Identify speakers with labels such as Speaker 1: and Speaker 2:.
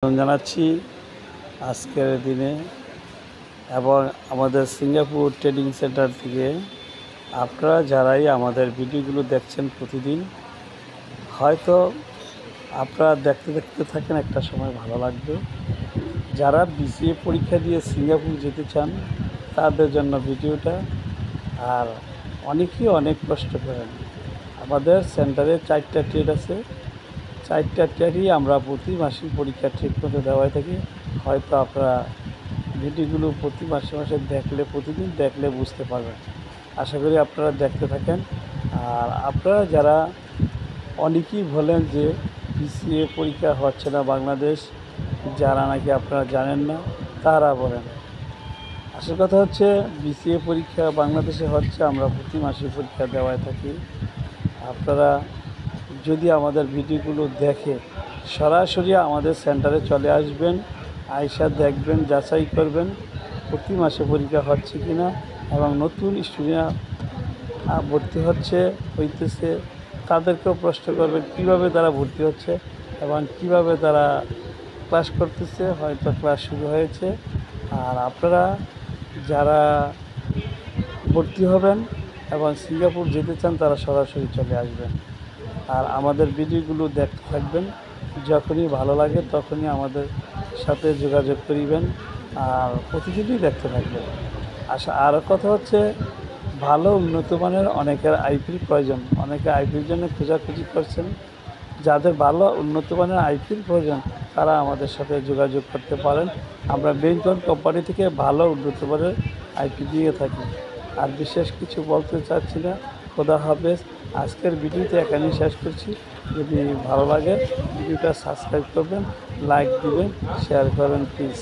Speaker 1: জানাচ্ছি আজকের দিনে এবং আমাদের সিঙ্গাপুর ট্রেডিং সেন্টার থেকে আপনারা যারাই আমাদের ভিডিওগুলো দেখছেন প্রতিদিন, হয়তো আপনারা দেখতে দেখতে থাকেন, একটা সময় ভালো লাগবে। যারা বিসিএ পরীক্ষা দিয়ে সিঙ্গাপুর যেতে চান তাদের জন্য ভিডিওটা। আর অনেকেই অনেক কষ্ট করেন। আমাদের সেন্টারে 4টা ট্রেড আছে, 4টা ট্রেডই আমরা প্রতি মাসিক পরীক্ষা ঠিক মতো দেওয়াই থাকি। হয়তো আপনারা ভিডিওগুলো প্রতি মাসে মাসে দেখলে, প্রতিদিন দেখলে বুঝতে পারবেন। আশা করি আপনারা দেখতে থাকেন। আর আপনারা যারা অনেকেই বলেন যে বিসিএ পরীক্ষা হচ্ছে না বাংলাদেশ, যারা নাকি আপনারা জানেন না তারা বলেন। আসল কথা হচ্ছে বিসিএ পরীক্ষা বাংলাদেশে হচ্ছে, আমরা প্রতি মাসে পরীক্ষা দেওয়ায় থাকি। আপনারা যদি আমাদের ভিডিওগুলো দেখে সরাসরি আমাদের সেন্টারে চলে আসবেন, আইসা দেখবেন, যাচাই করবেন প্রতি মাসে পরীক্ষা হচ্ছে কি না, এবং নতুন স্টুডেন্ট ভর্তি হইতেছে তাদেরকেও প্রশ্ন করবেন কীভাবে তারা ভর্তি হচ্ছে এবং কীভাবে তারা ক্লাস করতেছে। হয়তো ক্লাস শুরু হয়েছে। আর আপনারা যারা ভর্তি হবেন এবং সিঙ্গাপুর যেতে চান তারা সরাসরি চলে আসবেন। আর আমাদের ভিডিওগুলো দেখতে থাকবেন, যখনই ভালো লাগে তখনই আমাদের সাথে যোগাযোগ করিবেন আর প্রতিদিনই দেখতে থাকবেন। আরও কথা হচ্ছে, ভালো উন্নত মানের অনেকের আইপির প্রয়োজন, অনেকে আইপির জন্য খোঁজাখুঁজি করছেন। যাদের ভালো উন্নত মানের আইপির প্রয়োজন তারা আমাদের সাথে যোগাযোগ করতে পারেন। আমরা বেঞ্চন কোম্পানি থেকে ভালো উন্নত মানের আইপি দিয়ে থাকি। আর বিশেষ কিছু বলতে চাচ্ছি না। খোদা হাফেজ। আজকের ভিডিওতে এখানেই শেষ করছি। যদি ভালো লাগে ভিডিওটা সাবস্ক্রাইব করবেন, লাইক দিবেন, শেয়ার করবেন প্লিজ।